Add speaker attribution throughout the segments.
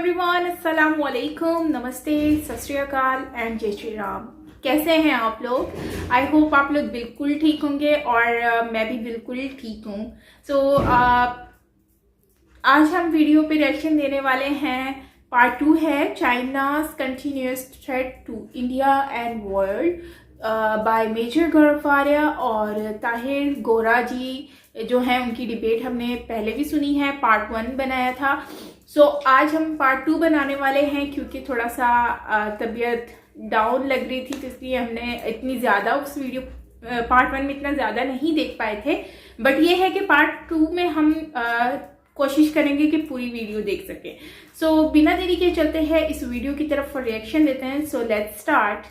Speaker 1: Everyone, अस्सलाम वालेकुम, नमस्ते, सत श्री अकाल एंड जय श्री राम। कैसे हैं आप लोग? आई होप आप लोग बिल्कुल ठीक होंगे और मैं भी बिल्कुल ठीक हूँ। सो आज हम वीडियो पे रिएक्शन देने वाले हैं। पार्ट 2 है China's continuous threat to India and world by major Gaurav Faria और ताहिर गोरा जी जो हैं। उनकी डिबेट हमने पहले भी सुनी है, पार्ट 1 बनाया था। सो आज हम पार्ट 2 बनाने वाले हैं क्योंकि थोड़ा सा तबीयत डाउन लग रही थी, तो इसलिए हमने इतनी ज़्यादा उस वीडियो पार्ट 1 में इतना ज़्यादा नहीं देख पाए थे। बट ये है कि पार्ट 2 में हम कोशिश करेंगे कि पूरी वीडियो देख सकें। सो बिना देरी के चलते हैं इस वीडियो की तरफ और रिएक्शन देते हैं। So let's start.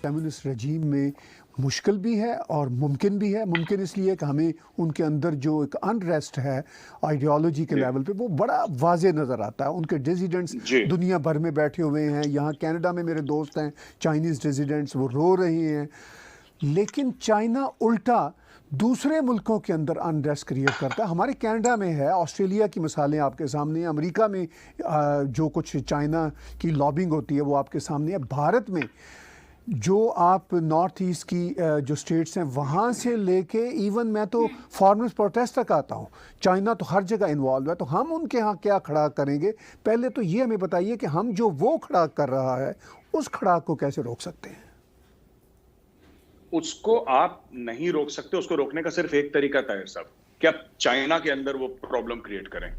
Speaker 2: कम्युनिस्ट रजीम में मुश्किल भी है और मुमकिन भी है। मुमकिन इसलिए कि हमें उनके अंदर जो एक अनरेस्ट है आइडियोलॉजी के लेवल पे वो बड़ा वाजे नज़र आता है। उनके डिजिडेंट्स दुनिया भर में बैठे हुए हैं। यहाँ कनाडा में मेरे दोस्त हैं चाइनीज़ डिजिडेंट्स, वो रो रहे हैं। लेकिन चाइना उल्टा दूसरे मुल्कों के अंदर अनरेस्ट क्रिएट करता है। हमारे कनाडा में है, ऑस्ट्रेलिया की मिसालें आपके सामने हैं, अमेरिका में जो कुछ चाइना की लॉबिंग होती है वो आपके सामने है। भारत में जो आप नॉर्थ ईस्ट की जो स्टेट्स हैं वहाँ से लेके इवन मैं तो फार्मर्स प्रोटेस्ट तक आता हूँ। चाइना तो हर जगह इन्वॉल्व है, तो हम उनके यहाँ क्या खड़ा करेंगे? पहले तो ये हमें बताइए कि हम जो वो खड़ा कर रहा है उस खड़ा को कैसे रोक सकते हैं?
Speaker 3: उसको आप नहीं रोक सकते। उसको रोकने का सिर्फ एक तरीका ताहिर साहब कि आप चाइना के अंदर वो प्रॉब्लम क्रिएट करें।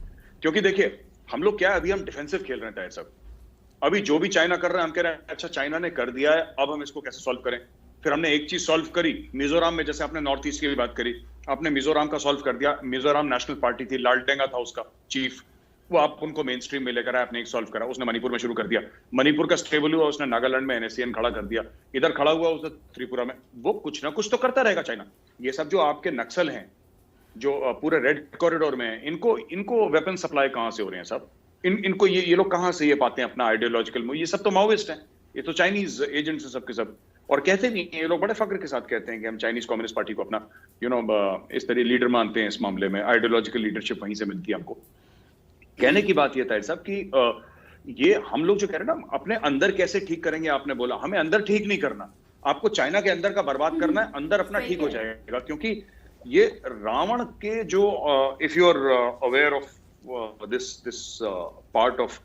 Speaker 3: क्योंकि देखिए हम लोग क्या है, अभी हम डिफेंसिव खेल रहे हैं ताहिर साहब। अभी जो भी चाइना कर रहा है हम कह रहे हैं अच्छा चाइना ने कर दिया है, अब हम इसको कैसे सॉल्व करें। फिर हमने एक चीज सॉल्व करी मिजोरम में, जैसे आपने नॉर्थ ईस्ट की भी बात करी, आपने मिजोरम का सॉल्व कर दिया। मिजोरम नेशनल पार्टी थी, लालडेंगा था उसका चीफ, वो आप उनको मेन स्ट्रीम में लेकर आए, आपने एक सॉल्व करा। उसने मणिपुर में शुरू कर दिया, मणिपुर का स्टेबल हुआ, उसने नागालैंड में एनएससीएन खड़ा कर दिया, इधर खड़ा हुआ उसने त्रिपुरा में। वो कुछ ना कुछ तो करता रहेगा चाइना। ये सब जो आपके नक्सल हैं जो पूरे रेड कॉरिडोर में हैं, इनको वेपन सप्लाई कहां से हो रहे हैं सब? इनको ये लोग कहां से ये पाते हैं अपना आइडियोलॉजिकल? ये सब तो माओइस्ट हैं, ये तो चाइनीज एजेंट्स हैं सब के सब। और कहते नहीं, ये लोग बड़े फक्र के साथ कहते हैं कि हम चाइनीज कम्युनिस्ट पार्टी को अपना इस तरह लीडर मानते हैं। इस मामले में आइडियोलॉजिकल लीडरशिप वहीं से मिलती है हमको। कहने की बात ये ताहिर साहब कि ये हम लोग जो कह रहे हैं ना, अपने अंदर कैसे ठीक करेंगे। आपने बोला हमें अंदर ठीक नहीं करना, आपको चाइना के अंदर का बर्बाद करना है, अंदर अपना ठीक हो जाएगा। क्योंकि ये रावण के जो if you are aware of this part of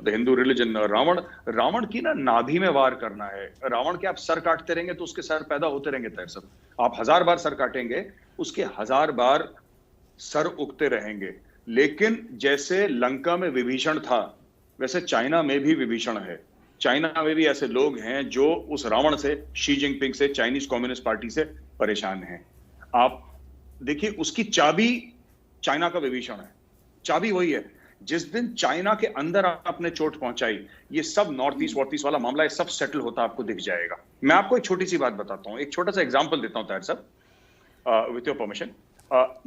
Speaker 3: the Hindu religion, Ravan की ना नाभि में वार करना है। रावण के आप सर काटते रहेंगे तो उसके सर पैदा होते रहेंगे ताहिर साहब। आप 1000 बार सर काटेंगे, उसके 1000 बार सर उगते रहेंगे। लेकिन जैसे लंका में विभीषण था, वैसे चाइना में भी विभीषण है। चाइना में भी ऐसे लोग हैं जो उस रावण से, शी जिनपिंग से, चाइनीज कम्युनिस्ट पार्टी से परेशान हैं। आप देखिए उसकी चाबी चाइना का विभीषण है। चाबी वही है। जिस दिन चाइना के अंदर आपने चोट पहुंचाई, ये सब नॉर्थ ईस्ट वाला मामला, ये सब सेटल होता आपको दिख जाएगा। मैं आपको एक छोटी सी बात बताता हूं, एक छोटा सा एग्जांपल देता हूं ताहिर साहब, विथ योर परमिशन।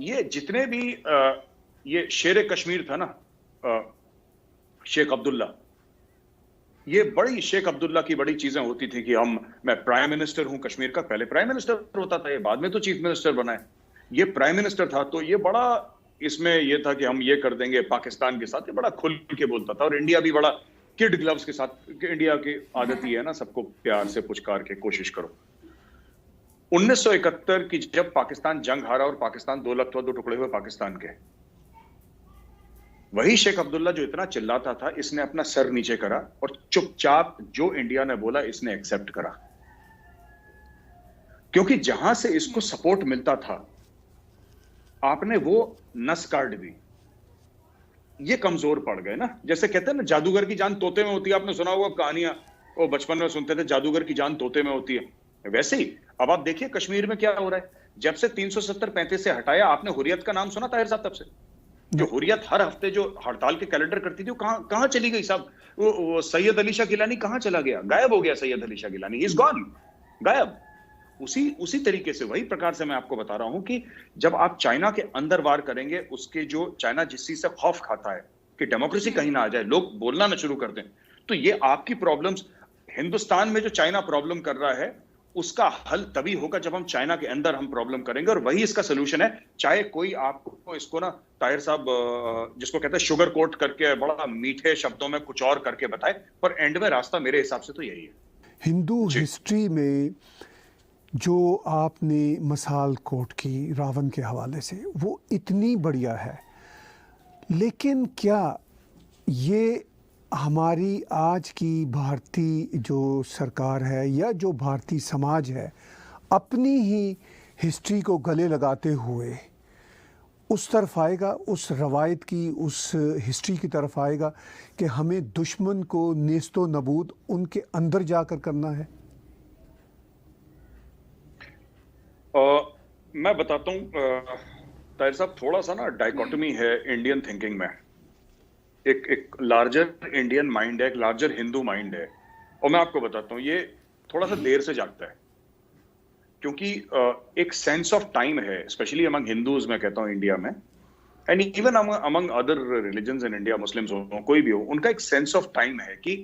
Speaker 3: ये जितने भी ये शेर कश्मीर था ना, शेख अब्दुल्ला, ये बड़ी शेख अब्दुल्ला की बड़ी चीजें होती थी कि मैं प्राइम मिनिस्टर हूं कश्मीर का। पहले प्राइम मिनिस्टर होता था, ये बाद में तो चीफ मिनिस्टर बना है। ये प्राइम मिनिस्टर था तो ये बड़ा इसमें ये था कि हम ये कर देंगे पाकिस्तान के साथ, ये बड़ा खुल के बोलता था। और इंडिया भी बड़ा किड ग्लव्स के साथ, इंडिया की आदत ही है ना सबको प्यार से पुचकार के कोशिश करो। 1971 की जब पाकिस्तान जंग हारा और पाकिस्तान 2 टुकड़े हुए पाकिस्तान के, वही शेख अब्दुल्ला जो इतना चिल्लाता था, इसने अपना सर नीचे करा और चुपचाप जो इंडिया ने बोला इसने एक्सेप्ट करा। क्योंकि जहां से इसको सपोर्ट मिलता था आपने वो नस काट दी। ये कमजोर पड़ गए ना। जैसे कहते हैं ना जादूगर की जान तोते में होती है, आपने सुना होगा कहानियां, वो बचपन में सुनते थे जादूगर की जान तोते में होती है। वैसे ही अब आप देखिए कश्मीर में क्या हो रहा है। जब से 370-35 से हटाया, आपने हुर्रियत का नाम सुना ताहिर साहब? तब से जो हुर्रियत हर हफ्ते जो हड़ताल के कैलेंडर करती थी, वो कहां चली गई साहब? वो सैयद अली शाह गिलानी कहां चला गया? गायब हो गया सैयद अली शाह गिलानी, इज गॉन, गायब। उसी तरीके से, वही प्रकार से मैं आपको बता रहा हूं कि जब आप चाइना के अंदर वार करेंगे, उसके जो चाइना जिस चीज से खौफ खाता है कि डेमोक्रेसी कहीं ना आ जाए, लोग बोलना ना शुरू कर दें, तो ये आपकी प्रॉब्लम्स, हिंदुस्तान में जो चाइना प्रॉब्लम कर रहा है उसका हल तभी होगा जब हम चाइना के अंदर हम प्रॉब्लम करेंगे, और वही इसका सोल्यूशन है। चाहे कोई आपको इसको ना ताहिर साहब जिसको कहते हैं शुगर कोट करके बड़ा मीठे शब्दों में कुछ और करके बताए, पर एंड में रास्ता मेरे हिसाब से तो यही है।
Speaker 2: हिंदू हिस्ट्री में जो आपने मिसाल कोट की रावण के हवाले से, वो इतनी बढ़िया है, लेकिन क्या ये हमारी आज की भारतीय जो सरकार है या जो भारतीय समाज है अपनी ही हिस्ट्री को गले लगाते हुए उस तरफ आएगा, उस रवायत की, उस हिस्ट्री की तरफ आएगा कि हमें दुश्मन को नेस्तो नबूद उनके अंदर जाकर करना है?
Speaker 3: मैं बताता हूँ ताहिर साहब, थोड़ा सा ना डाइकोटमी है इंडियन थिंकिंग में। एक लार्जर इंडियन माइंड है, एक लार्जर हिंदू माइंड है, और मैं आपको बताता हूँ ये थोड़ा सा देर से जागता है, क्योंकि एक सेंस ऑफ टाइम है, स्पेशली अमंग हिंदूज, मैं कहता हूँ इंडिया में, and even among other religions in India, Muslims हो कोई भी हो, उनका एक सेंस ऑफ टाइम है कि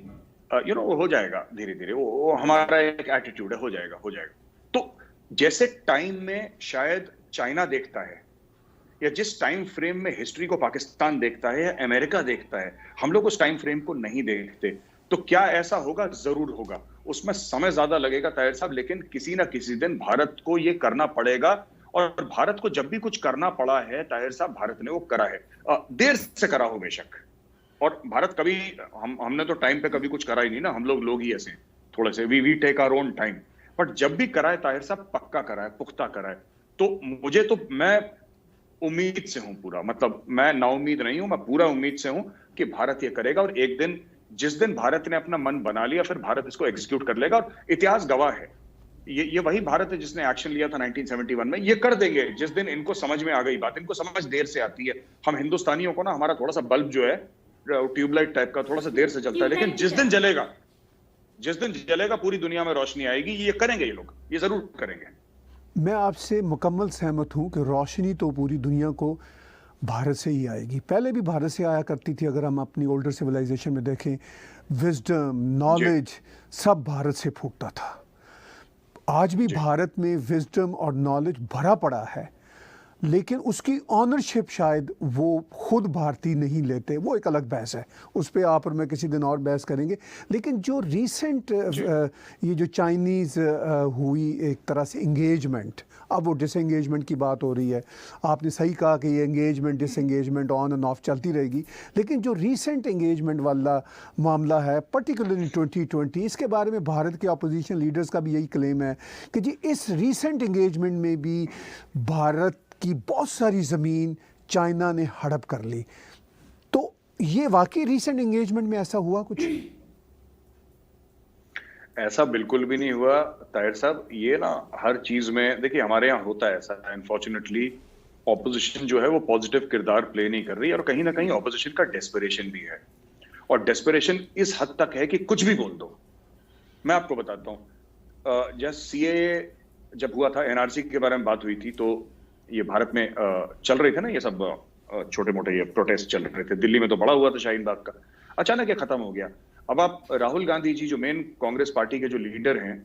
Speaker 3: वो हो जाएगा धीरे धीरे, वो हमारा एक एटीट्यूड है, हो जाएगा। तो जैसे टाइम में शायद चाइना देखता है, या जिस टाइम फ्रेम में हिस्ट्री को पाकिस्तान देखता है या अमेरिका देखता है, हम लोग उस टाइम फ्रेम को नहीं देखते। तो क्या ऐसा होगा? जरूर होगा, उसमें समय ज्यादा लगेगा ताहिर साहब, लेकिन किसी ना किसी दिन भारत को ये करना पड़ेगा। और भारत को जब भी कुछ करना पड़ा है ताहिर साहब, भारत ने वो करा है, देर से करा हो बेशक, और भारत कभी हमने तो टाइम पे कभी कुछ करा ही नहीं ना, हम लोग ही ऐसे थोड़े से we take our own time, but जब भी करा है ताहिर साहब पक्का करा है, पुख्ता करा है। तो मुझे तो, मैं उम्मीद से हूं पूरा, मतलब मैं नाउम्मीद नहीं हूं, मैं पूरा उम्मीद से हूं कि भारत ये करेगा, और एक दिन, जिस दिन भारत ने अपना मन बना लिया, फिर भारत इसको एग्जीक्यूट कर लेगा। और इतिहास गवाह है, ये वही भारत है जिसने एक्शन लिया था 1971 में। ये कर देंगे जिस दिन इनको समझ में आ गई बात। इनको समझ देर से आती है, हम हिंदुस्तानियों को ना, हमारा थोड़ा सा बल्ब जो है ट्यूबलाइट टाइप का, थोड़ा सा देर से जलता है, लेकिन जिस दिन जलेगा पूरी दुनिया में रोशनी आएगी। ये करेंगे, ये लोग ये जरूर करेंगे।
Speaker 2: मैं आपसे मुकम्मल सहमत हूँ कि रोशनी तो पूरी दुनिया को भारत से ही आएगी, पहले भी भारत से आया करती थी। अगर हम अपनी ओल्डर सिविलाइजेशन में देखें, विजडम, नॉलेज सब भारत से फूटता था। आज भी भारत में विजडम और नॉलेज भरा पड़ा है, लेकिन उसकी ऑनरशिप शायद वो खुद भारतीय नहीं लेते। वो एक अलग बहस है, उस पर आप और मैं किसी दिन और बहस करेंगे। लेकिन जो रिसेंट ये जो चाइनीज़ हुई एक तरह से इंगेजमेंट, अब वो डिसएंगेजमेंट की बात हो रही है। आपने सही कहा कि ये engagement disengagement on end of चलती रहेगी, लेकिन जो रिसेंट एंगेजमेंट वाला मामला है, पर्टिकुलरली 2020, इसके बारे में भारत के अपोजिशन लीडर्स का भी यही क्लेम है कि जी इस रिसेंट एंगेजमेंट में भी भारत की बहुत सारी ज़मीन चाइना ने हड़प कर ली। तो ये वाकई रिसेंट एंगेजमेंट में ऐसा हुआ कुछ?
Speaker 3: ऐसा बिल्कुल भी नहीं हुआ ताहिर साहब। ये ना हर चीज में देखिए, हमारे यहाँ होता है ऐसा, अनफॉर्चुनेटली ऑपोजिशन जो है वो पॉजिटिव किरदार प्ले नहीं कर रही, और कहीं ना कहीं ऑपोजिशन का डेस्परेशन भी है, और डेस्परेशन इस हद तक है कि कुछ भी बोल दो। मैं आपको बताता हूँ, जब सीएए जब हुआ था, एनआरसी के बारे में बात हुई थी, तो ये भारत में चल रहे थे ना, ये सब छोटे मोटे ये प्रोटेस्ट चल रहे थे। दिल्ली में तो बड़ा हुआ था शाहीन बाग का, अचानक ये खत्म हो गया। अब आप राहुल गांधी जी जो मेन कांग्रेस पार्टी के जो लीडर हैं,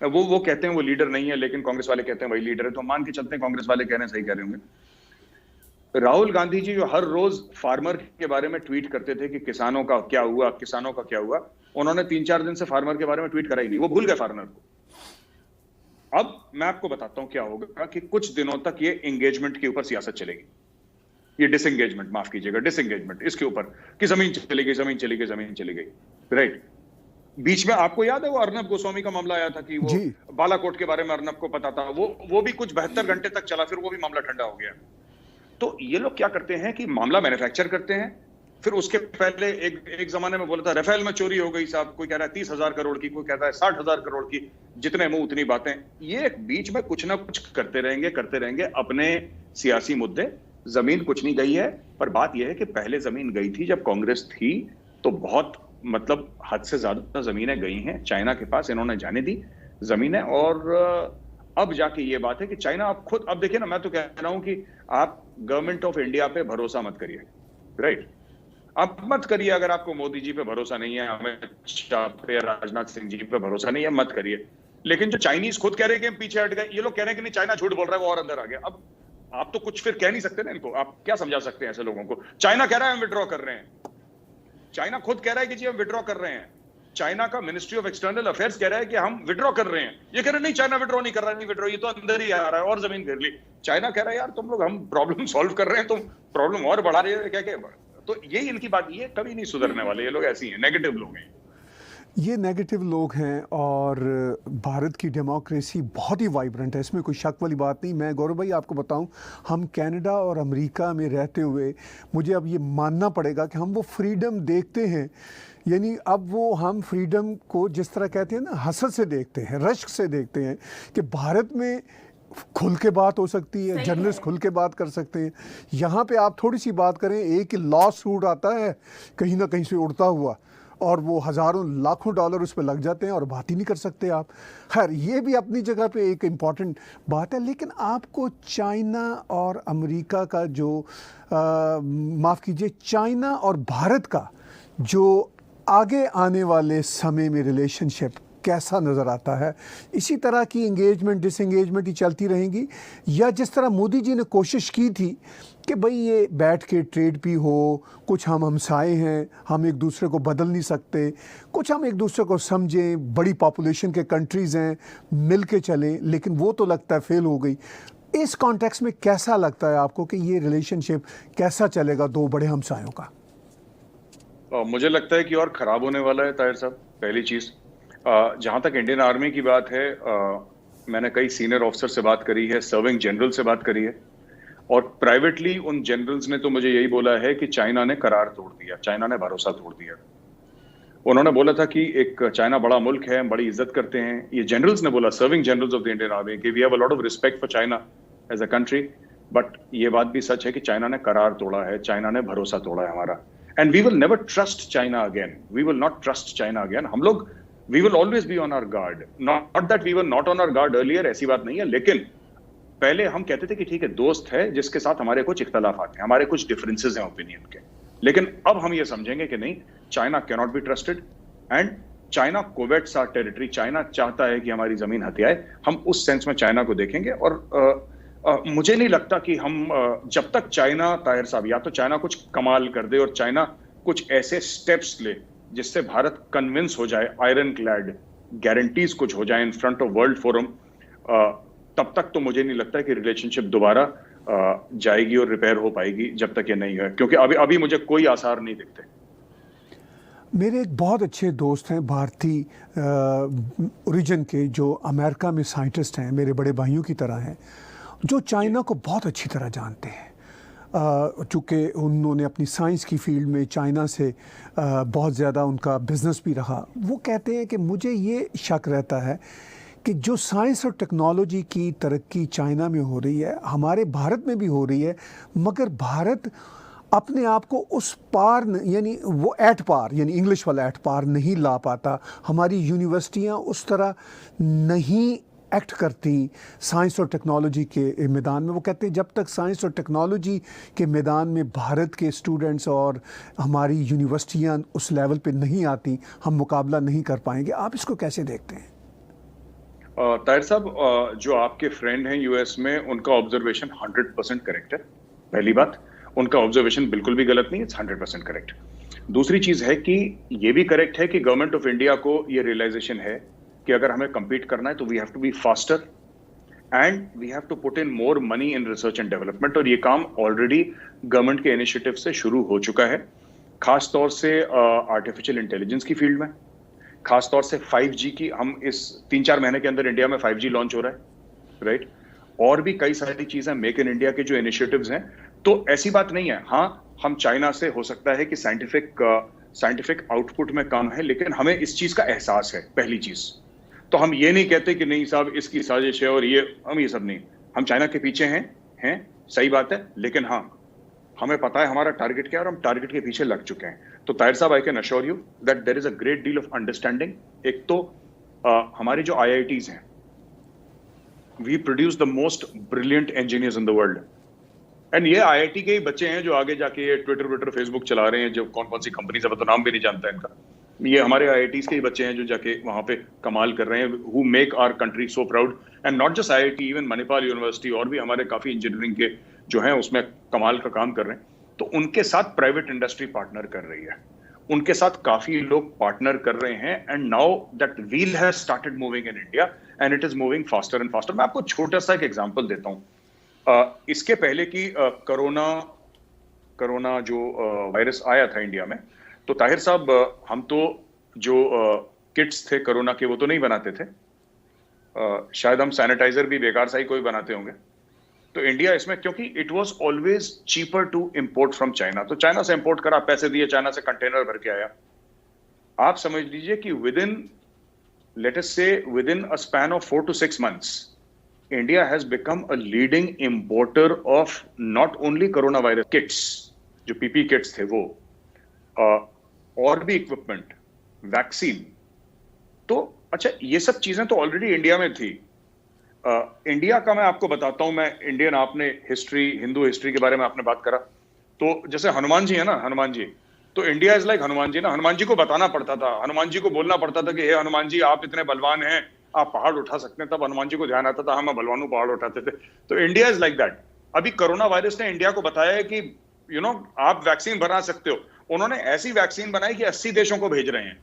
Speaker 3: वो कहते हैं वो लीडर नहीं है, लेकिन कांग्रेस वाले कहते हैं वही लीडर है, तो मान के चलते हैं कांग्रेस वाले कह रहे हैं सही कह रहे होंगे। राहुल गांधी जी जो हर रोज फार्मर के बारे में ट्वीट करते थे कि किसानों का क्या हुआ, किसानों का क्या हुआ, उन्होंने 3-4 दिन से फार्मर के बारे में ट्वीट करा ही नहीं, वो भूल गए फार्मर को। अब मैं आपको बताता हूं क्या होगा कि कुछ दिनों तक ये एंगेजमेंट के ऊपर सियासत चलेगी, ये डिसएंगेजमेंट, माफ कीजिएगा, डिसएंगेजमेंट, इसके ऊपर कि जमीन चली गई, राइट। बीच में आपको याद है वो अर्नब गोस्वामी का मामला आया था कि वो बालाकोट के बारे में अर्नब को पता था, वो भी कुछ 72 घंटे तक चला, फिर वो भी मामला ठंडा हो गया। तो ये लोग क्या करते हैं कि मामला मैन्युफैक्चर करते हैं, फिर उसके पहले एक जमाने में बोला था राफेल में चोरी हो गई साहब, कोई कह रहा है 30,000 करोड़ की, कोई कहता है 60,000 करोड़ की, जितने मुंह उतनी बातें। ये बीच में कुछ ना कुछ करते रहेंगे अपने सियासी मुद्दे। जमीन कुछ नहीं गई है, पर बात यह है कि पहले जमीन गई थी जब कांग्रेस थी, तो बहुत मतलब हद से ज्यादा जमीनें गई हैं चाइना के पास, इन्होंने जाने दी जमीनें। और अब जाके ये बात है कि चाइना अब खुद, अब देखिए ना, मैं तो कह रहा हूं कि आप गवर्नमेंट ऑफ इंडिया पे भरोसा मत करिए, राइट। अब मत करिए, अगर आपको मोदी जी पे भरोसा नहीं है, अमित शाह पे, राजनाथ सिंह जी पे भरोसा नहीं है, मत करिए। लेकिन जो चाइनीज खुद कह रहे हैं कि हम पीछे हट गए, ये लोग कह रहे हैं कि नहीं चाइना झूठ बोल रहा है, वो और अंदर आ गया। अब आप तो कुछ फिर कह नहीं सकते ना इनको, आप क्या समझा सकते हैं ऐसे लोगों को? चाइना कह रहा है हम विड्रॉ कर रहे हैं, चाइना खुद कह रहा है कि जी हम विड्रॉ कर रहे हैं, चाइना का मिनिस्ट्री ऑफ एक्सटर्नल अफेयर्स कह रहा है कि हम विड्रॉ कर रहे हैं, ये कह रहे हैं नहीं चाइना विड्रॉ नहीं कर रहा है, नहीं विड्रॉ, ये तो अंदर ही आ रहा है और जमीन घेर ली। चाइना कह रहा है यार तुम लोग, हम प्रॉब्लम सॉल्व कर रहे हैं, तुम प्रॉब्लम और बढ़ा रहे हो क्या क्या। तो यही इनकी बात, ये कभी नहीं सुधरने वाले, ये लोग ऐसे ही हैं, नेगेटिव लोग हैं।
Speaker 2: ये नेगेटिव लोग हैं और भारत की डेमोक्रेसी बहुत ही वाइब्रेंट है, इसमें कोई शक वाली बात नहीं। मैं गौरव भाई आपको बताऊं, हम कनाडा और अमेरिका में रहते हुए मुझे अब ये मानना पड़ेगा कि हम वो फ्रीडम देखते हैं, यानी अब वो हम फ्रीडम को जिस तरह कहते हैं ना, हसरत से देखते हैं, रश्क से देखते हैं कि भारत में खुल के बात हो सकती है, जर्नलिस्ट खुल के बात कर सकते हैं। यहाँ पे आप थोड़ी सी बात करें, एक लॉ सूट आता है कहीं ना कहीं से उड़ता हुआ और वो हज़ारों लाखों डॉलर उस पर लग जाते हैं और बात ही नहीं कर सकते आप। खैर ये भी अपनी जगह पे एक इम्पॉर्टेंट बात है, लेकिन आपको चाइना और अमेरिका का जो माफ़ कीजिए, चाइना और भारत का जो आगे आने वाले समय में रिलेशनशिप कैसा नज़र आता है? इसी तरह की इंगेजमेंट डिसंगेजमेंट ही चलती रहेंगी, या जिस तरह मोदी जी ने कोशिश की थी कि भाई ये बैठ के ट्रेड भी हो, कुछ हम हमसाए हैं, हम एक दूसरे को बदल नहीं सकते, कुछ हम एक दूसरे को समझें, बड़ी पॉपुलेशन के कंट्रीज़ हैं, मिल के चलें, लेकिन वो तो लगता है फेल हो गई। इस कॉन्टेक्स्ट में कैसा लगता है आपको कि ये रिलेशनशिप कैसा चलेगा दो बड़े हमसायों का?
Speaker 3: मुझे लगता है कि और ख़राब होने वाला है ताहिर साहब। पहली चीज़, जहाँ तक इंडियन आर्मी की बात है, मैंने कई सीनियर ऑफिसर से बात करी है, सर्विंग जनरल से बात करी है, और प्राइवेटली उन जनरल्स ने तो मुझे यही बोला है कि चाइना ने करार तोड़ दिया, चाइना ने भरोसा तोड़ दिया। उन्होंने बोला था कि एक चाइना बड़ा मुल्क है, हम बड़ी इज्जत करते हैं, ये जनरल्स ने बोला, serving generals of the Indian army, कि we have a lot of respect for China as a country, but ये बात भी सच है कि चाइना ने करार तोड़ा है, चाइना ने भरोसा तोड़ा है हमारा, and we will never trust China again, we will not trust China again. हम लोग we will always be on our guard, not that we were not on our guard earlier, ऐसी बात नहीं है, लेकिन पहले हम कहते थे कि ठीक है दोस्त है जिसके साथ हमारे कुछ इख्तलाफात हैं, हमारे कुछ डिफरेंसेस हैं ओपिनियन के, लेकिन अब हम ये समझेंगे कि नहीं, China can not be trusted and China covets our territory, China चाहता है कि हमारी जमीन हथियाए, हम उस सेंस में चाइना को देखेंगे। और मुझे नहीं लगता कि हम जब तक चाइना, ताहिर साहब, या तो चाइना कुछ कमाल कर दे और चाइना कुछ ऐसे स्टेप्स ले जिससे भारत कन्विंस हो जाए, आयरन क्लैड गारंटीज कुछ हो जाए in front of world forum, तब तक तो मुझे नहीं लगता कि रिलेशनशिप दोबारा जाएगी और रिपेयर हो पाएगी जब तक ये नहीं है, क्योंकि अभी मुझे कोई आसार नहीं दिखते।
Speaker 2: मेरे एक बहुत अच्छे दोस्त हैं भारतीय ओरिजिन के, जो अमेरिका में साइंटिस्ट हैं, मेरे बड़े भाइयों की तरह हैं, जो चाइना को बहुत अच्छी तरह जानते हैं, चूँकि उन्होंने अपनी साइंस की फील्ड में चाइना से बहुत ज़्यादा उनका बिज़नेस भी रहा। वो कहते हैं कि मुझे ये शक रहता है कि जो साइंस और टेक्नोलॉजी की तरक्की चाइना में हो रही है, हमारे भारत में भी हो रही है, मगर भारत अपने आप को उस पार, यानी वो एट पार, यानी इंग्लिश वाला एट पार नहीं ला पाता। हमारी यूनिवर्सिटियाँ उस तरह नहीं एक्ट करती साइंस और टेक्नोलॉजी के मैदान में। वो कहते हैं जब तक साइंस और टेक्नोलॉजी के मैदान में भारत के स्टूडेंट्स और हमारी यूनिवर्सिटियाँ उस लेवल पे नहीं आती, हम मुकाबला नहीं कर पाएंगे। आप इसको कैसे देखते हैं?
Speaker 3: ताहिर साहब, जो आपके फ्रेंड हैं यूएस में, उनका ऑब्जर्वेशन 100% करेक्ट है। पहली बात, उनका ऑब्जर्वेशन बिल्कुल भी गलत नहीं है, 100% करेक्ट। दूसरी चीज है कि ये भी करेक्ट है कि गवर्नमेंट ऑफ इंडिया को ये रियलाइजेशन है कि अगर हमें compete करना है तो we have to be faster and we have to put in more money in research and development, और ये काम ऑलरेडी गवर्नमेंट के इनिशिएटिव से शुरू हो चुका है, खास तौर से आर्टिफिशियल इंटेलिजेंस की फील्ड में, खास तौर से 5G की। हम इस 3-4 महीने के अंदर इंडिया में 5G लॉन्च हो रहा है, राइट, और भी कई सारी चीजें, मेक इन इंडिया के जो इनिशिएटिव्स हैं। तो ऐसी बात नहीं है, हाँ हम चाइना से हो सकता है कि साइंटिफिक आउटपुट में कम है, लेकिन हमें इस चीज का एहसास है। पहली चीज तो हम ये नहीं कहते कि नहीं साहब इसकी साजिश है और हम ये सब नहीं, हम चाइना के पीछे हैं, सही बात है, लेकिन हाँ हमें पता है हमारा टारगेट क्या है और हम टारगेट के पीछे लग चुके हैं। तो Tahir sahab, I can assure you that there is a great deal of understanding. एक तो हमारे जो IITs हैं, we produce the most brilliant engineers in the world, and ये IIT के ही बच्चे हैं जो आगे जाके ये ट्विटर फेसबुक चला रहे हैं, जो कौन कौन सी कंपनी से, तो नाम भी नहीं जानता इनका, ये हमारे आईआईटीज के ही बच्चे हैं जो जाके वहां पे कमाल कर रहे हैं, who make our country so proud. And not just IIT, even Manipal university और भी हमारे काफी इंजीनियरिंग के जो हैं उसमें कमाल का काम कर रहे हैं। तो उनके साथ प्राइवेट इंडस्ट्री पार्टनर कर रही है, उनके साथ काफी लोग पार्टनर कर रहे हैं। And now that wheel has started moving in India and it is moving faster and faster. मैं आपको छोटा सा एक एग्जांपल देता हूं। इसके पहले की कोरोना जो वायरस आया था इंडिया में, तो ताहिर साहब हम तो जो किट्स थे कोरोना के वो तो नहीं बनाते थे, शायद हम सैनिटाइजर भी बेकार सा ही कोई बनाते होंगे। तो इंडिया इसमें, क्योंकि it was always cheaper to import from China, तो चाइना से इंपोर्ट करा, पैसे दिए, चाइना से कंटेनर भर के आया। आप समझ लीजिए कि let us say within a span of 4 to 6 months India has become a leading importer of not only corona virus kits, जो पीपी किट्स थे वो, और भी इक्विपमेंट, वैक्सीन। तो अच्छा, ये सब चीजें तो ऑलरेडी इंडिया में थी। इंडिया का मैं आपको बताता हूं, मैं इंडियन, आपने हिस्ट्री, हिंदू हिस्ट्री के बारे में आपने बात करा, तो जैसे हनुमान जी है ना, हनुमान जी, तो India is like Hanuman ji ना। हनुमान जी को बताना पड़ता था, हनुमान जी को बोलना पड़ता था कि हे हनुमान जी, आप इतने बलवान हैं, आप पहाड़ उठा सकते हैं, तब हनुमान जी को ध्यान आता था, हम बलवानों पहाड़ उठाते थे। तो इंडिया इज लाइक दैट। अभी कोरोना वायरस ने इंडिया को बताया है कि आप वैक्सीन बना सकते हो। उन्होंने ऐसी वैक्सीन बनाई कि 80 देशों को भेज रहे हैं।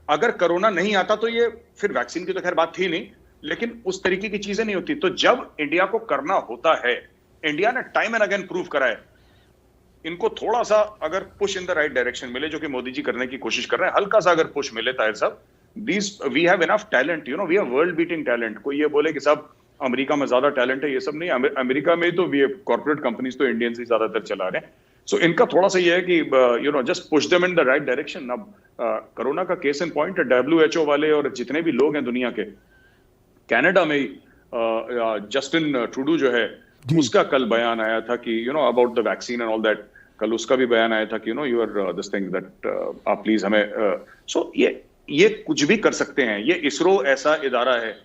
Speaker 3: अगर कोरोना नहीं आता तो ये फिर वैक्सीन की तो खैर बात थी नहीं, लेकिन उस तरीके की चीजें नहीं होती। तो जब इंडिया को करना होता है, इंडिया ने टाइम एंड अगेन प्रूव करा है, इनको थोड़ा सा अगर push in the right direction मिले, जो कि मोदी जी करने की कोशिश कर रहे हैं, हल्का सा अगर पुश मिले Tahir sahab, we have enough talent, we have world beating talent. कोई ये बोले कि सब अमेरिका में ज्यादा टैलेंट है, ये सब नहीं। अमेरिका में तो कॉर्पोरेट कंपनीज तो इंडियन से ज्यादातर चला रहे हैं। सो इनका थोड़ा सा ये है कि just push them in the right direction. अब कोरोना का केस इन पॉइंट है, WHO वाले और जितने भी लोग हैं दुनिया के, कनाडा में जस्टिन ट्रूडो जो है, उसका कल बयान आया था कि about the vaccine and all that. कल उसका भी बयान आया था कि you are this thing that आप प्लीज हमें सो ये कुछ भी कर सकते हैं। ये इसरो ऐसा इदारा है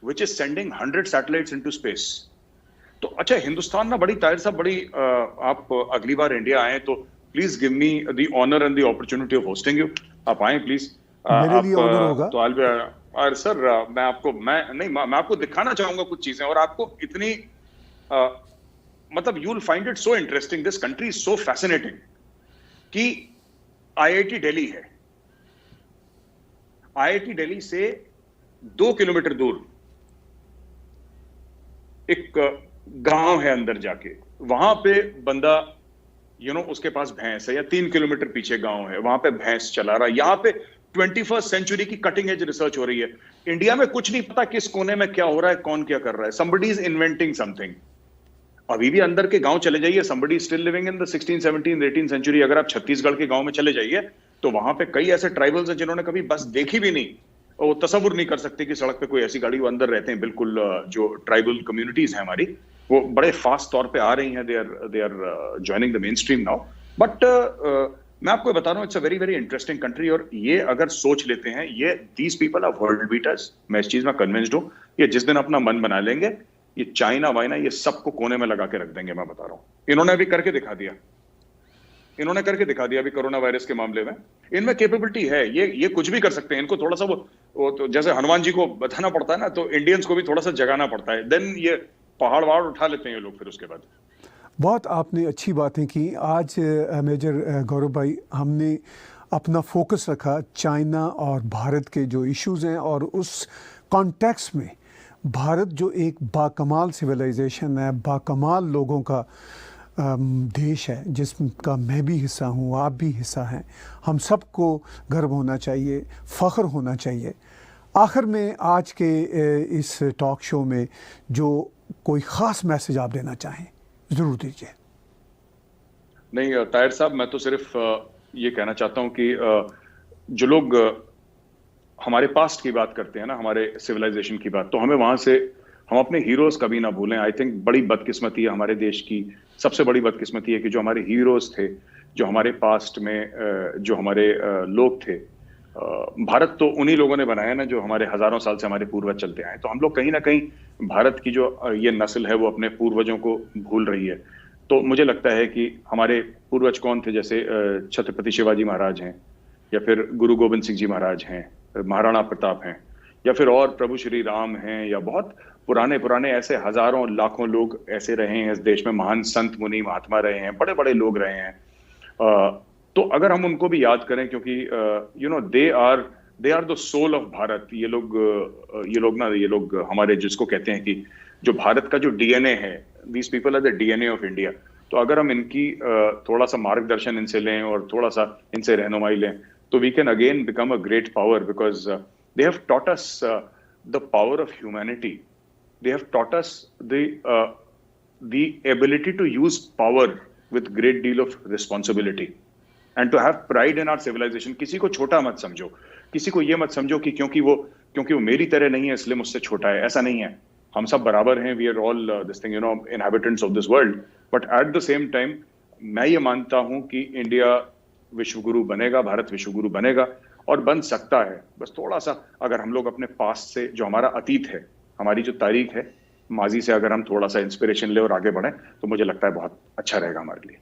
Speaker 3: which is sending 100 satellites into space। तो अच्छा, हिंदुस्तान ना बड़ी, ताहिर साहब बड़ी, आप अगली बार इंडिया आए तो please give me the honour and the opportunity of hosting you. आप आए प्लीज,
Speaker 2: मेरे लिए ऑनर होगा।
Speaker 3: तो और सर मैं आपको दिखाना चाहूंगा कुछ चीजें, और आपको इतनी मतलब you will find it so interesting, this country is so fascinating, कि IIT दिल्ली है, IIT दिल्ली से 2 किलोमीटर दूर एक गांव है, अंदर जाके वहां पे बंदा उसके पास भैंस है, या 3 किलोमीटर पीछे गांव है, वहां पे भैंस चला रहा है। यहाँ पे 21st सेंचुरी की कटिंग एज रिसर्च हो रही है। इंडिया में कुछ नहीं पता किस कोने में क्या हो रहा है, कौन क्या कर रहा है। somebody is inventing something। अभी भी अंदर के गांव चले जाइए, somebody is still living in the 16th, 17th, 18th century. अगर आप छत्तीसगढ़ के गांव में चले जाइए तो वहां पे कई ऐसे ट्राइबल्स हैं जिन्होंने कभी बस देखी भी नहीं, वो तसव्वुर नहीं कर सकते कि सड़क पे कोई ऐसी गाड़ी, वो अंदर रहते हैं बिल्कुल। जो ट्राइबल कम्युनिटीज हैं हमारी, वो बड़े फास्ट तौर पे आ रही हैं, they are joining the mainstream now. But मैं आपको बता रहा हूँ, it's a very very interesting country. और ये अगर सोच लेते हैं, ये these people are world beaters, मैं इस चीज में कन्विंस्ड हूँ। ये जिस दिन अपना मन बना लेंगे, ये चाइना वाइना ये सबको कोने में लगा के रख देंगे, मैं बता रहा हूँ। इन्होंने अभी करके दिखा दिया, अभी कोरोना वायरस के मामले में इनमें कैपेबिलिटी है। ये कुछ भी कर सकते हैं। इनको थोड़ा सा वो तो जैसे हनुमान जी को बताना पड़ता है ना, तो इंडियंस को भी थोड़ा सा जगाना पड़ता है, देन ये पहाड़ वहाड़ उठा लेते हैं ये लोग फिर उसके बाद।
Speaker 2: बहुत आपने अच्छी बातें की। आज मेजर गौरव भाई, हमने अपना फोकस रखा चाइना और भारत के जो इश्यूज़ हैं, और उस कॉन्टेक्स्ट में भारत जो एक बाकमाल सिविलाइजेशन है, बाकमाल लोगों का देश है, जिसका मैं भी हिस्सा हूँ, आप भी हिस्सा हैं, हम सबको गर्व होना चाहिए, फ़ख्र होना चाहिए। आखिर में आज के इस टॉक शो में जो कोई ख़ास मैसेज आप देना चाहें, ज़रूर दीजिए।
Speaker 3: नहीं ताहिर साहब, मैं तो सिर्फ ये कहना चाहता हूँ कि जो लोग हमारे पास्ट की बात करते हैं ना, हमारे सिविलाइजेशन की बात, तो हमें वहाँ से हम अपने हीरोज़ कभी ना भूलें। आई थिंक बड़ी बदकिस्मती है हमारे देश की, सबसे बड़ी बदकिस्मती है कि जो हमारे हीरोज़ थे, जो हमारे पास्ट में जो हमारे लोग थे, भारत तो उन्हीं लोगों ने बनाया ना, जो हमारे हज़ारों साल से हमारे पूर्वज चलते आए। तो हम लोग कहीं ना कहीं भारत की जो ये नस्ल है, वो अपने पूर्वजों को भूल रही है। तो मुझे लगता है कि हमारे पूर्वज कौन थे, जैसे छत्रपति शिवाजी महाराज हैं, या फिर गुरु गोविंद सिंह जी महाराज हैं, महाराणा प्रताप हैं, या फिर और प्रभु श्री राम हैं, या बहुत पुराने पुराने ऐसे हजारों लाखों लोग ऐसे रहे हैं इस देश में, महान संत मुनि महात्मा रहे हैं, बड़े बड़े लोग रहे हैं। तो अगर हम उनको भी याद करें, क्योंकि they are the soul of Bharat. ये लोग हमारे जिसको कहते हैं कि जो भारत का जो डीएनए है, these people are the DNA of India. तो अगर हम इनकी थोड़ा सा मार्गदर्शन इनसे लें और थोड़ा सा इनसे रहनुमाई लें, तो we can again become a great power, because they have taught us the power of humanity. They have taught us the ability to use power with great deal of responsibility and to have pride in our civilization. किसी को छोटा मत समझो, किसी को ये मत समझो कि क्योंकि वो मेरी तरह नहीं है इसलिए मुझसे छोटा है। ऐसा नहीं है, हम सब बराबर हैं। We are all this thing, inhabitants of this world. But at the same time, मैं ये मानता हूं कि इंडिया विश्वगुरु बनेगा, भारत विश्वगुरु बनेगा, और बन सकता है। बस थोड़ा सा अगर हम लोग अपने पास से, जो हमारा अतीत है, हमारी जो तारीख है, माजी से अगर हम थोड़ा सा इंस्पिरेशन ले और आगे बढ़ें, तो मुझे लगता है बहुत अच्छा रहेगा हमारे लिए।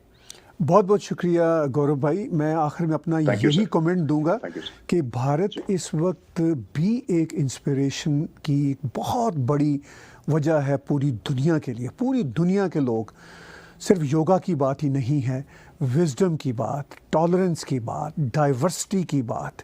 Speaker 2: बहुत बहुत शुक्रिया गौरव भाई। मैं आखिर में अपना यही कमेंट दूंगा कि भारत इस वक्त भी एक इंस्पिरेशन की बहुत बड़ी वजह है पूरी दुनिया के लिए। पूरी दुनिया के लोग, सिर्फ योगा की बात ही नहीं है, विजडम की बात, टॉलरेंस की बात, डाइवर्सिटी की बात,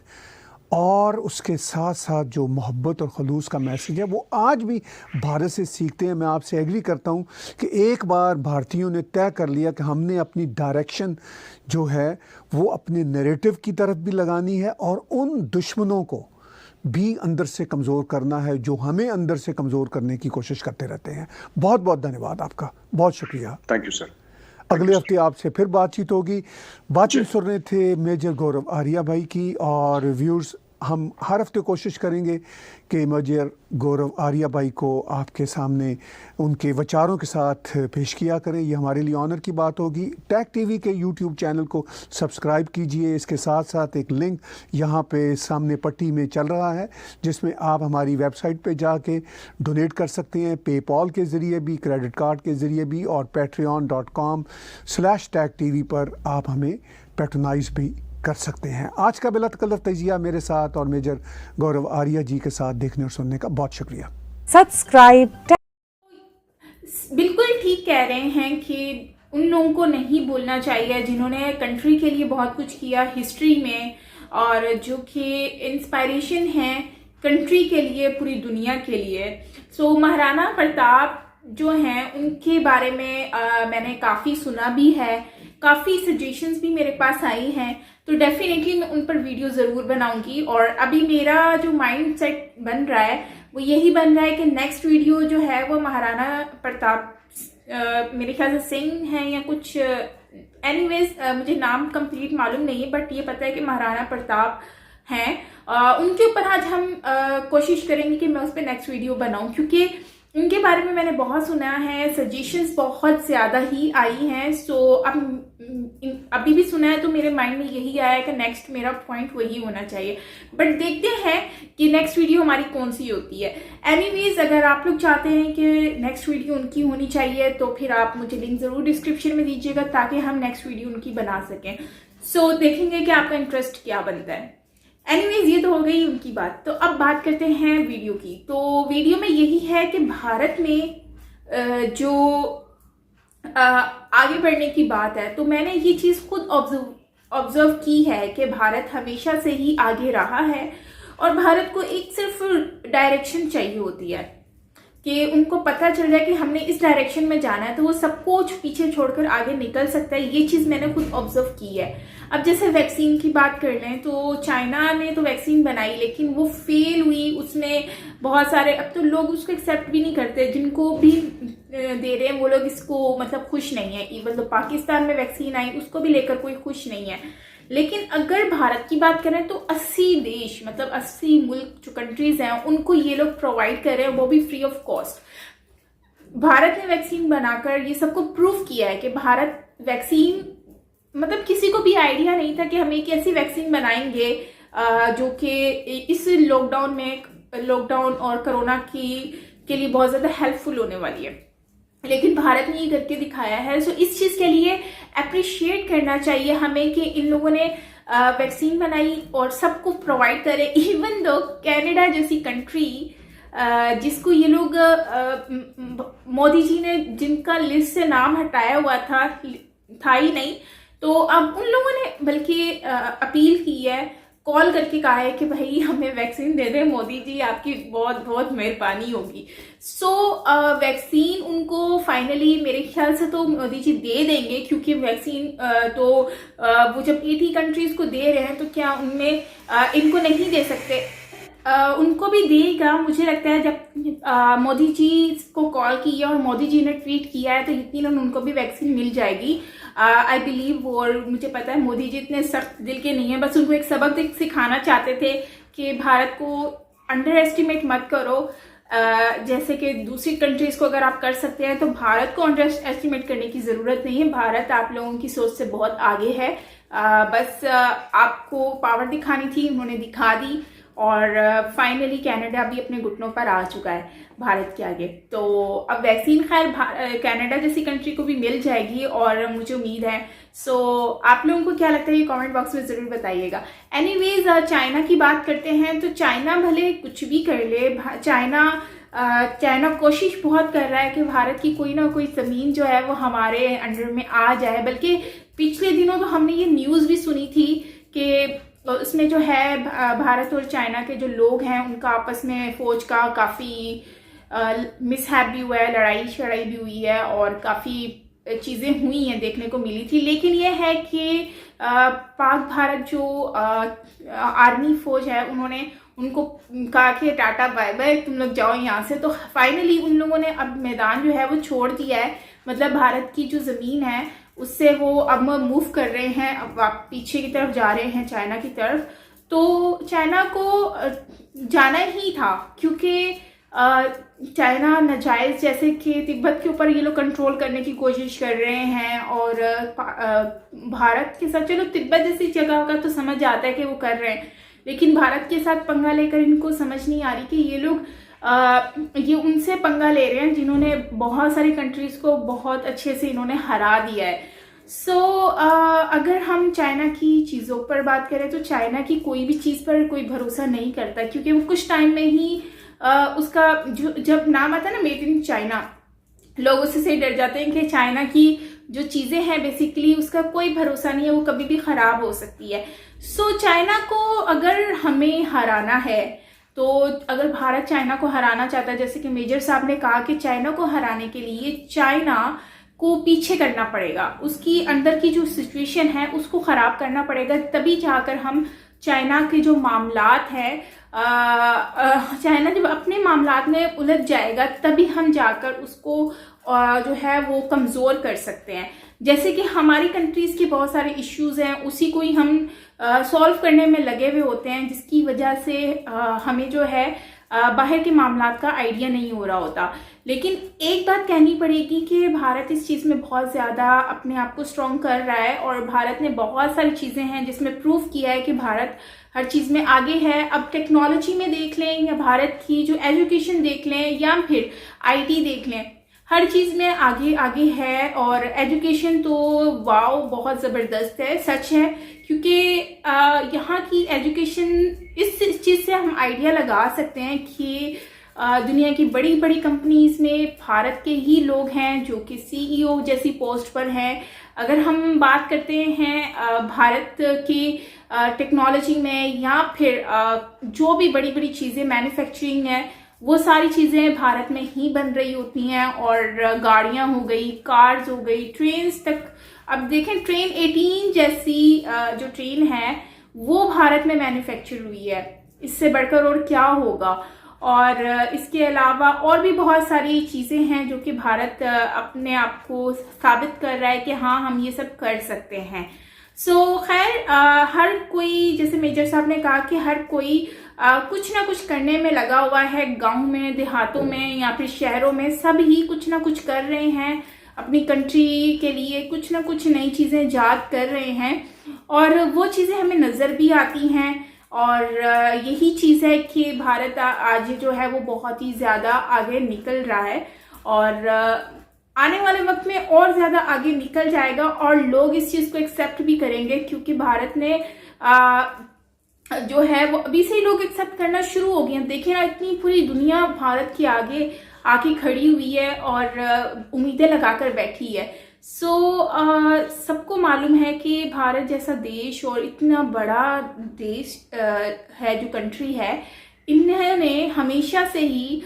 Speaker 2: और उसके साथ साथ जो मोहब्बत और खलूस का मैसेज है, वो आज भी भारत से सीखते हैं। मैं आपसे एग्री करता हूँ कि एक बार भारतीयों ने तय कर लिया कि हमने अपनी डायरेक्शन जो है वो अपने नैरेटिव की तरफ भी लगानी है, और उन दुश्मनों को भी अंदर से कमज़ोर करना है जो हमें अंदर से कमज़ोर करने की कोशिश करते रहते हैं। बहुत बहुत धन्यवाद आपका, बहुत शुक्रिया।
Speaker 3: Thank you sir.
Speaker 2: अगले हफ्ते आपसे फिर बातचीत होगी। बातचीत सुन रहे थे मेजर गौरव आर्या भाई की, और व्यूअर्स, हम हर हफ्ते कोशिश करेंगे कि मेजर गौरव आर्या भाई को आपके सामने उनके विचारों के साथ पेश किया करें। ये हमारे लिए ऑनर की बात होगी। टैग टीवी के यूट्यूब चैनल को सब्सक्राइब कीजिए। इसके साथ साथ एक लिंक यहाँ पे सामने पट्टी में चल रहा है, जिसमें आप हमारी वेबसाइट पे जाके डोनेट कर सकते हैं, पेपॉल के ज़रिए भी, क्रेडिट कार्ड के ज़रिए भी, और patreon.com/tagtv पर आप हमें पैट्रोनाइज भी कर सकते हैं। आज का बिला तकल्लुफ़ तजिया मेरे साथ और मेजर गौरव आर्या जी के साथ देखने और सुनने का बहुत शुक्रिया।
Speaker 4: सब्सक्राइब।
Speaker 1: बिल्कुल ठीक कह रहे हैं कि उन लोगों को नहीं बोलना चाहिए जिन्होंने कंट्री के लिए बहुत कुछ किया हिस्ट्री में, और जो कि इंस्पायरेशन है कंट्री के लिए, पूरी दुनिया के लिए। सो महाराणा प्रताप जो हैं उनके बारे में मैंने काफ़ी सुना भी है, काफ़ी सजेशंस भी मेरे पास आई हैं, तो डेफिनेटली मैं उन पर वीडियो ज़रूर बनाऊंगी। और अभी मेरा जो माइंड सेट बन रहा है वो यही बन रहा है कि नेक्स्ट वीडियो जो है वो महाराणा प्रताप मेरे ख्याल से सिंह हैं या कुछ, एनीवेज मुझे नाम कंप्लीट मालूम नहीं है, बट ये पता है कि महाराणा प्रताप हैं। उनके ऊपर आज हम कोशिश करेंगे कि मैं उस पर नेक्स्ट वीडियो बनाऊं, क्योंकि उनके बारे में मैंने बहुत सुना है, सजेशंस बहुत ज़्यादा ही आई हैं। सो अब अभी भी सुना है तो मेरे माइंड में यही आया कि नेक्स्ट मेरा पॉइंट वही होना चाहिए, बट देखते हैं कि नेक्स्ट वीडियो हमारी कौन सी होती है। एनीवेज, अगर आप लोग चाहते हैं कि नेक्स्ट वीडियो उनकी होनी चाहिए तो फिर आप मुझे लिंक ज़रूर डिस्क्रिप्शन में दीजिएगा, ताकि हम नेक्स्ट वीडियो उनकी बना सकें। सो देखेंगे कि आपका इंटरेस्ट क्या बनता है। एनीवेज, ये तो हो गई उनकी बात। तो अब बात करते हैं वीडियो की। तो वीडियो में यही है कि भारत में जो आगे बढ़ने की बात है, तो मैंने ये चीज़ खुद ऑब्जर्व की है कि भारत हमेशा से ही आगे रहा है, और भारत को एक सिर्फ डायरेक्शन चाहिए होती है कि उनको पता चल जाए कि हमने इस डायरेक्शन में जाना है, तो वो सब कुछ पीछे छोड़कर आगे निकल सकता है। ये चीज़ मैंने खुद ऑब्जर्व की है। अब जैसे वैक्सीन की बात कर लें तो चाइना ने तो वैक्सीन बनाई, लेकिन वो फेल हुई। उसमें बहुत सारे, अब तो लोग उसको एक्सेप्ट भी नहीं करते, जिनको भी दे रहे हैं वो लोग इसको मतलब खुश नहीं है। इवन तो पाकिस्तान में वैक्सीन आई, उसको भी लेकर कोई खुश नहीं है। लेकिन अगर भारत की बात करें तो 80 देश, मतलब 80 मुल्क जो कंट्रीज हैं, उनको ये लोग प्रोवाइड कर रहे हैं, वो भी फ्री ऑफ कॉस्ट। भारत ने वैक्सीन बनाकर ये सबको प्रूव किया है कि भारत वैक्सीन, मतलब किसी को भी आइडिया नहीं था कि हम एक ऐसी वैक्सीन बनाएंगे जो कि इस लॉकडाउन और कोरोना के लिए बहुत ज़्यादा हेल्पफुल होने वाली है। लेकिन भारत ने ये करके दिखाया है। सो इस चीज़ के लिए अप्रिशिएट करना चाहिए हमें कि इन लोगों ने वैक्सीन बनाई और सबको प्रोवाइड करे। इवन दो कनाडा जैसी कंट्री जिसको ये लोग मोदी जी ने जिनका लिस्ट से नाम हटाया हुआ था ही नहीं, तो अब उन लोगों ने बल्कि अपील की है, कॉल करके कहा है कि भाई हमें वैक्सीन दे दें मोदी जी, आपकी बहुत बहुत मेहरबानी होगी। सो वैक्सीन उनको फाइनली मेरे ख्याल से तो मोदी जी दे देंगे, क्योंकि वैक्सीन तो वो जब 80 कंट्रीज को दे रहे हैं तो क्या उनमें इनको नहीं दे सकते, उनको भी देगा। मुझे लगता है जब मोदी जी को कॉल किया और मोदी जी ने ट्वीट किया है तो यकीनन उनको भी वैक्सीन मिल जाएगी, आई बिलीव। और मुझे पता है मोदी जी इतने सख्त दिल के नहीं है, बस उनको एक सबक सिखाना चाहते थे कि भारत को अंडर एस्टिमेट मत करो। जैसे कि दूसरी कंट्रीज को अगर आप कर सकते हैं तो भारत को अंडर एस्टिमेट करने की ज़रूरत नहीं है। भारत आप लोगों की सोच से बहुत आगे है, बस आपको पावर दिखानी थी, उन्होंने दिखा दी। और फाइनली कनाडा भी अपने घुटनों पर आ चुका है भारत के आगे। तो अब वैक्सीन खैर कनाडा जैसी कंट्री को भी मिल जाएगी और मुझे उम्मीद है। सो आप लोगों को क्या लगता है ये कमेंट बॉक्स में ज़रूर बताइएगा। एनीवेज चाइना की बात करते हैं तो चाइना भले कुछ भी कर ले, चाइना कोशिश बहुत कर रहा है कि भारत की कोई ना कोई ज़मीन जो है वो हमारे अंडर में आ जाए। बल्कि पिछले दिनों तो हमने ये न्यूज़ भी सुनी थी कि उसमें जो है भारत और चाइना के जो लोग हैं उनका आपस में फ़ौज का काफ़ी मिसहैप भी हुआ है, लड़ाई शड़ाई भी हुई है और काफ़ी चीज़ें हुई हैं, देखने को मिली थी। लेकिन ये है कि पाक भारत जो आर्मी फ़ौज है उन्होंने उनको कहा कि टाटा बाय बाय, तुम लोग जाओ यहाँ से। तो फाइनली उन लोगों ने अब मैदान जो है वो छोड़ दिया है, मतलब भारत की जो ज़मीन है उससे वो अब मूव कर रहे हैं, अब आप पीछे की तरफ जा रहे हैं चाइना की तरफ। तो चाइना को जाना ही था क्योंकि चाइना नाजायज़ जैसे कि तिब्बत के ऊपर ये लोग कंट्रोल करने की कोशिश कर रहे हैं और भारत के साथ, चलो तिब्बत जैसी जगह का तो समझ आता है कि वो कर रहे हैं, लेकिन भारत के साथ पंगा लेकर इनको समझ नहीं आ रही कि ये लोग ये उनसे पंगा ले रहे हैं जिन्होंने बहुत सारी कंट्रीज़ को बहुत अच्छे से इन्होंने हरा दिया है। सो अगर हम चाइना की चीज़ों पर बात करें तो चाइना की कोई भी चीज़ पर कोई भरोसा नहीं करता, क्योंकि वो कुछ टाइम में ही उसका जब नाम आता है ना मेड इन चाइना, लोग उससे से डर जाते हैं कि चाइना की जो चीज़ें हैं बेसिकली उसका कोई भरोसा नहीं है, वो कभी भी ख़राब हो सकती है। सो चाइना को अगर हमें हराना है तो अगर भारत चाइना को हराना चाहता है, जैसे कि मेजर साहब ने कहा कि चाइना को हराने के लिए चाइना को पीछे करना पड़ेगा, उसकी अंदर की जो सिचुएशन है उसको ख़राब करना पड़ेगा, तभी जाकर हम चाइना के जो मामलात हैं, चाइना जब अपने मामलात में उलझ जाएगा तभी हम जाकर उसको जो है वो कमज़ोर कर सकते हैं। जैसे कि हमारी कंट्रीज़ के बहुत सारे इश्यूज़ हैं, उसी को ही हम सॉल्व करने में लगे हुए होते हैं, जिसकी वजह से हमें जो है बाहर के मामलात का आइडिया नहीं हो रहा होता। लेकिन एक बात कहनी पड़ेगी कि भारत इस चीज़ में बहुत ज़्यादा अपने आप को स्ट्रॉन्ग कर रहा है और भारत ने बहुत सारी चीज़ें हैं जिसमें प्रूव किया है कि भारत हर चीज़ में आगे है। अब टेक्नोलॉजी में देख लें या भारत की जो एजुकेशन देख लें या फिर आईटी देख लें, हर चीज़ में आगे आगे है। और एजुकेशन तो वाओ बहुत ज़बरदस्त है, सच है, क्योंकि यहाँ की एजुकेशन, इस चीज़ से हम आइडिया लगा सकते हैं कि दुनिया की बड़ी बड़ी कंपनीज़ में भारत के ही लोग हैं जो कि सीईओ जैसी पोस्ट पर हैं। अगर हम बात करते हैं भारत की टेक्नोलॉजी में या फिर जो भी बड़ी बड़ी चीज़ें मैन्युफैक्चरिंग है, वो सारी चीज़ें भारत में ही बन रही होती हैं। और गाड़ियाँ हो गई, कार्स हो गई, ट्रेन्स तक। अब देखें ट्रेन 18 जैसी जो ट्रेन है वो भारत में मैन्युफैक्चर हुई है, इससे बढ़कर और क्या होगा। और इसके अलावा और भी बहुत सारी चीज़ें हैं जो कि भारत अपने आप को साबित कर रहा है कि हाँ हम ये सब कर सकते हैं। सो खैर हर कोई, जैसे मेजर साहब ने कहा कि हर कोई कुछ ना कुछ करने में लगा हुआ है, गांव में, देहातों में या फिर शहरों में, सब ही कुछ ना कुछ कर रहे हैं अपनी कंट्री के लिए, कुछ ना कुछ नई चीज़ें ईजाद कर रहे हैं और वो चीज़ें हमें नज़र भी आती हैं। और यही चीज़ है कि भारत आज जो है वो बहुत ही ज़्यादा आगे निकल रहा है। और आने वाले वक्त में और ज़्यादा आगे निकल जाएगा और लोग इस चीज़ को एक्सेप्ट भी करेंगे, क्योंकि भारत ने जो है वो अभी से ही लोग एक्सेप्ट करना शुरू हो गए हैं। देखिए ना, इतनी पूरी दुनिया भारत के आगे आके खड़ी हुई है और उम्मीदें लगाकर बैठी है। सबको मालूम है कि भारत जैसा देश और इतना बड़ा देश है, जो कंट्री है, इन्होंने हमेशा से ही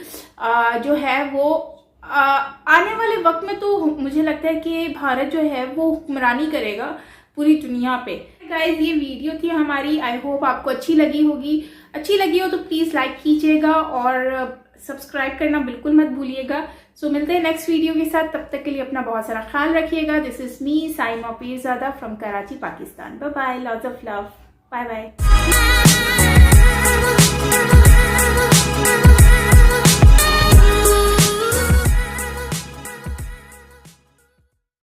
Speaker 1: जो है वो आने वाले वक्त में तो मुझे लगता है कि भारत जो है वो हुक्मरानी करेगा पूरी दुनिया पे। गाइस, ये वीडियो थी हमारी, आई होप आपको अच्छी लगी होगी। अच्छी लगी हो तो प्लीज़ लाइक कीजिएगा और सब्सक्राइब करना बिल्कुल मत भूलिएगा। सो मिलते हैं नेक्स्ट वीडियो के साथ, तब तक के लिए अपना बहुत सारा ख्याल रखिएगा। This is me Saima Pirzada from Karachi, Pakistan. Bye bye, lots of love, bye bye.